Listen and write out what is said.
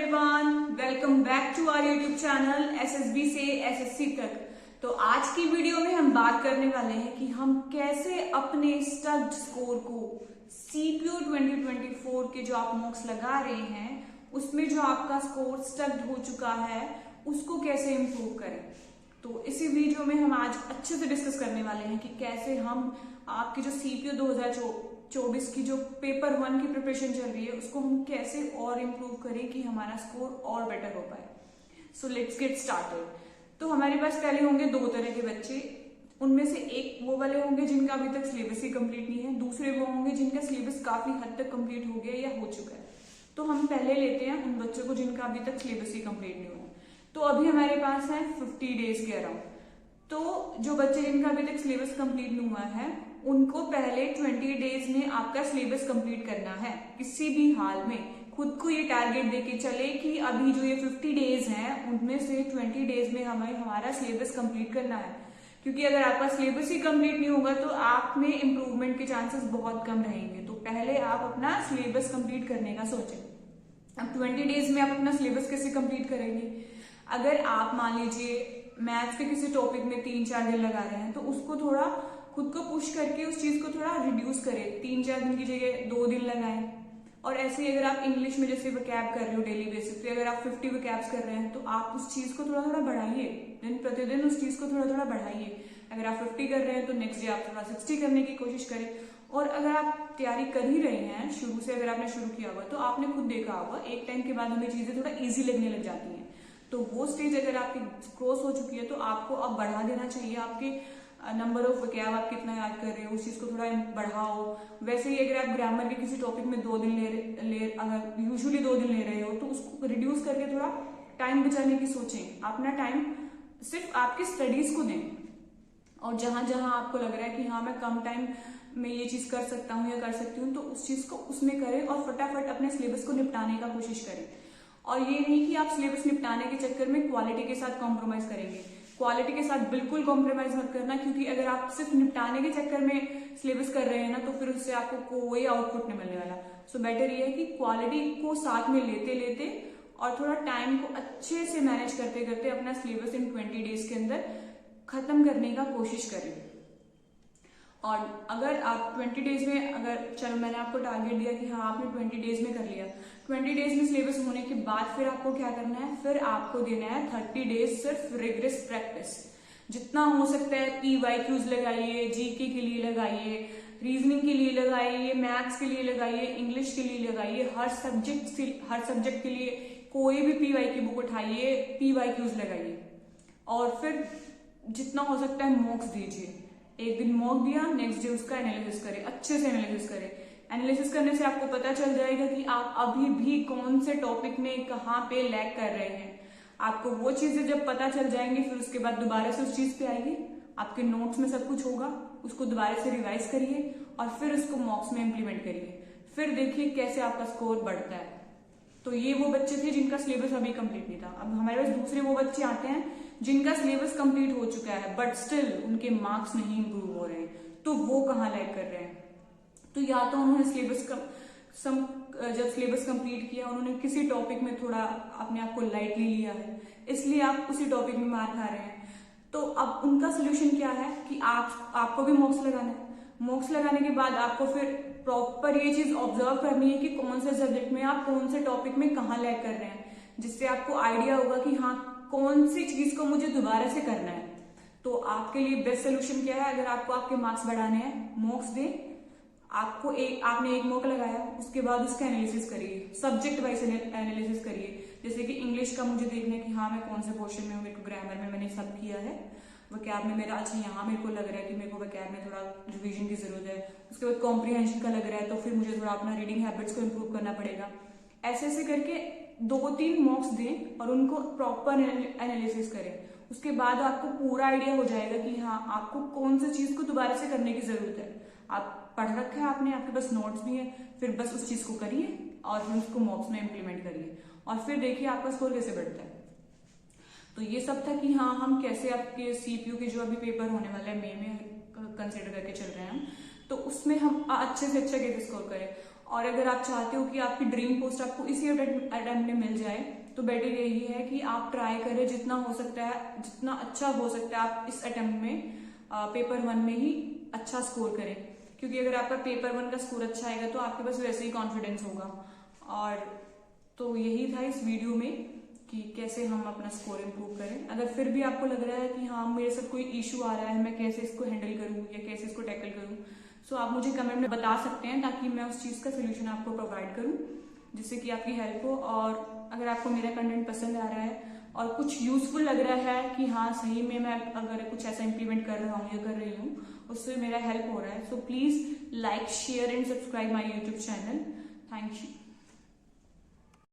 Everyone, welcome back to our YouTube channel SSB से SSC तक। तो आज की वीडियो में हम बात करने वाले हैं कि हम कैसे अपने स्टड स्कोर को सीपीयू 2024 के जो आप मॉक्स लगा रहे हैं उसमें जो आपका स्कोर स्टड हो चुका है उसको कैसे इम्प्रूव करें। तो इसी वीडियो में हम आज अच्छे से डिस्कस करने वाले हैं कि कैसे हम आपकी जो सीपीयू 2024 की जो पेपर 1 की प्रिपरेशन चल रही है उसको हम कैसे और इम्प्रूव करें कि हमारा स्कोर और बेटर हो पाए। So let's get started. तो हमारे पास पहले होंगे दो तरह के बच्चे, उनमें से एक वो वाले होंगे जिनका अभी तक सिलेबस ही कंप्लीट नहीं है, दूसरे वो होंगे जिनका सिलेबस काफी हद तक कंप्लीट हो गया या हो चुका है। तो हम पहले लेते हैं उन बच्चों को जिनका अभी तक सिलेबस ही कंप्लीट नहीं हुआ। तो अभी हमारे पास है 50 डेज के अराउंड। तो जो बच्चे जिनका अभी तक सिलेबस कंप्लीट नहीं हुआ है उनको पहले 20 डेज में आपका सिलेबस कंप्लीट करना है। किसी भी हाल में खुद को ये टारगेट देके चले कि अभी जो ये 50 डेज हैं उनमें से 20 डेज में हमें हमारा सिलेबस कंप्लीट करना है, क्योंकि अगर आपका सिलेबस ही कंप्लीट नहीं होगा तो आप में इम्प्रूवमेंट के चांसेस बहुत कम रहेंगे। तो पहले आप अपना सिलेबस कंप्लीट करने का सोचें। अब 20 डेज में आप अपना सिलेबस कैसे कंप्लीट करेंगे? अगर आप मान लीजिए मैथ्स के किसी टॉपिक में 3-4 दिन लगा रहे हैं तो उसको थोड़ा खुद को पुश करके उस चीज को थोड़ा रिड्यूस करें, 3-4 दिन की जगह 2 दिन लगाएं। और ऐसे ही अगर आप इंग्लिश में जैसे वकैब कर रहे हो डेली बेसिस पे, अगर आप 50 वकैब्स कर रहे हैं तो आप उस चीज को थोड़ा थोड़ा बढ़ाइए, दिन प्रतिदिन उस चीज को थोड़ा थोड़ा बढ़ाइए। अगर आप 50 कर रहे हैं तो नेक्स्ट डे आप थोड़ा 60 करने की कोशिश करें। और अगर आप तैयारी कर ही रहे हैं शुरू से, अगर आपने शुरू किया हुआ तो आपने खुद देखा होगा एक टाइम के बाद हमें चीजें थोड़ा ईजी लगने लग जाती हैं। तो वो स्टेज अगर आपकी क्रॉस हो चुकी है तो आपको अब बढ़ा देना चाहिए। आपके नंबर ऑफ वकैब आप कितना याद कर रहे हो उस चीज को थोड़ा बढ़ाओ। वैसे ही अगर आप ग्रामर के किसी टॉपिक में 2 दिन अगर यूजुअली 2 दिन ले रहे हो तो उसको रिड्यूस करके थोड़ा टाइम बचाने की सोचें। अपना टाइम सिर्फ आपकी स्टडीज को दें, और जहां जहां आपको लग रहा है कि हाँ मैं कम टाइम में ये चीज कर सकता हूँ या कर सकती हूँ तो उस चीज को उसमें करें और फटाफट अपने सिलेबस को निपटाने का कोशिश करें। और ये नहीं कि आप सिलेबस निपटाने के चक्कर में क्वालिटी के साथ कॉम्प्रोमाइज करेंगे। क्वालिटी के साथ बिल्कुल कॉम्प्रोमाइज मत करना, क्योंकि अगर आप सिर्फ निपटाने के चक्कर में सिलेबस कर रहे हैं ना तो फिर उससे आपको कोई आउटपुट नहीं मिलने वाला। सो बेटर ये है कि क्वालिटी को साथ में लेते लेते और थोड़ा टाइम को अच्छे से मैनेज करते करते अपना सिलेबस इन 20 डेज के अंदर खत्म करने का कोशिश करें। और अगर आप 20 डेज में, अगर चलो मैंने आपको टारगेट दिया कि हाँ आपने 20 डेज में कर लिया, 20 डेज में सिलेबस होने के बाद फिर आपको क्या करना है, फिर आपको देना है 30 डेज सिर्फ रिगरस प्रैक्टिस। जितना हो सकता है PYQs लगाइए, जीके के लिए लगाइए, रीजनिंग के लिए लगाइए, मैथ्स के लिए लगाइए, इंग्लिश के लिए लगाइए, हर सब्जेक्ट के लिए कोई भी PY की बुक उठाइए, PYQs लगाइए। और फिर जितना हो सकता है मॉक्स दीजिए। एक दिन मॉक दिया, नेक्स्ट डे उसका एनालिसिस करें, अच्छे से एनालिसिस करें। एनालिसिस करने से आपको पता चल जाएगा कि आप अभी भी कौन से टॉपिक में कहाँ पे लैग कर रहे हैं। आपको वो चीजें जब पता चल जाएंगी फिर उसके बाद दोबारा से उस चीज पे आइए, आपके नोट्स में सब कुछ होगा, उसको दोबारा से रिवाइज करिए और फिर उसको मॉक्स में इम्प्लीमेंट करिए। फिर देखिए कैसे आपका स्कोर बढ़ता है। तो ये वो बच्चे थे जिनका सिलेबस अभी कंप्लीट नहीं था। अब हमारे पास दूसरे वो बच्चे आते हैं जिनका सिलेबस कंप्लीट हो चुका है बट स्टिल उनके मार्क्स नहीं इंप्रूव हो रहे हैं। तो वो कहाँ लैग कर रहे हैं? तो या तो उन्होंने जब सिलेबस कंप्लीट किया उन्होंने किसी टॉपिक में थोड़ा अपने आप को लाइटली लिया है, इसलिए आप उसी टॉपिक में मार खा रहे हैं। तो अब उनका सोल्यूशन क्या है कि आपको भी मॉक्स लगाना है। मॉक्स लगाने के बाद आपको फिर प्रॉपर ये चीज ऑब्जर्व करनी है कि कौन से सब्जेक्ट में आप कौन से टॉपिक में कहाँ लैग कर रहे हैं, जिससे आपको आइडिया होगा कि हाँ कौन सी चीज को मुझे दोबारा से करना है। तो आपके लिए बेस्ट सोल्यूशन क्या है? अगर आपको आपके मार्क्स बढ़ाने हैं, मॉक्स दें। आपने एक मॉक लगाया, उसके बाद उसका एनालिसिस करिए, सब्जेक्ट वाइज एनालिसिस करिए। जैसे कि इंग्लिश का मुझे देखना है कि हाँ मैं कौन से पोर्शन में हूँ, मेरे को ग्रामर में मैंने सब किया है, वकैब में मेरा अच्छा यहाँ मेरे को लग रहा है कि मेरे को वकैब में थोड़ा रिवीजन की जरूरत है, उसके बाद कॉम्प्रिहेंशन का लग रहा है तो फिर मुझे थोड़ा अपना रीडिंग हैबिट्स को इम्प्रूव करना पड़ेगा। ऐसे ऐसे करके 2-3 मॉक्स दें और उनको प्रॉपर एनालिसिस करें। उसके बाद आपको पूरा आइडिया हो जाएगा कि हाँ आपको कौन सी चीज को दोबारा से करने की जरूरत है। आप पढ़ रखा है आपने, आपके पास नोट्स भी है, फिर बस उस चीज को करिए और फिर उसको मॉक्स में इम्प्लीमेंट करिए और फिर देखिए आपका स्कोर कैसे बढ़ता है। तो ये सब था कि हाँ हम कैसे आपके सीपीयू के जो अभी पेपर होने वाला है मई में कंसिडर करके चल रहे हैं हम, तो उसमें हम अच्छे से अच्छा कैसे स्कोर करें। और अगर आप चाहते हो कि आपकी ड्रीम पोस्ट आपको इसी अटेम्प्ट में मिल जाए तो बेटर यही है कि आप ट्राई करें जितना हो सकता है, जितना अच्छा हो सकता है आप इस अटेम्प्ट में पेपर 1 में ही अच्छा स्कोर करें, क्योंकि अगर आपका पेपर 1 का स्कोर अच्छा आएगा तो आपके पास वैसे ही कॉन्फिडेंस होगा। और तो यही था इस वीडियो में कि कैसे हम अपना स्कोर इम्प्रूव करें। अगर फिर भी आपको लग रहा है कि हाँ मेरे साथ कोई इशू आ रहा है, मैं कैसे इसको हैंडल करूँ या कैसे इसको टैकल करूँ, सो आप मुझे कमेंट में बता सकते हैं ताकि मैं उस चीज़ का सोल्यूशन आपको प्रोवाइड करूँ जिससे कि आपकी हेल्प हो। और अगर आपको मेरा कंटेंट पसंद आ रहा है और कुछ यूजफुल लग रहा है कि हाँ सही में मैं अगर कुछ ऐसा इंप्लीमेंट कर रहा हूँ या कर रही हूँ उससे मेरा हेल्प हो रहा है, so please like share and subscribe my YouTube channel. Thank you.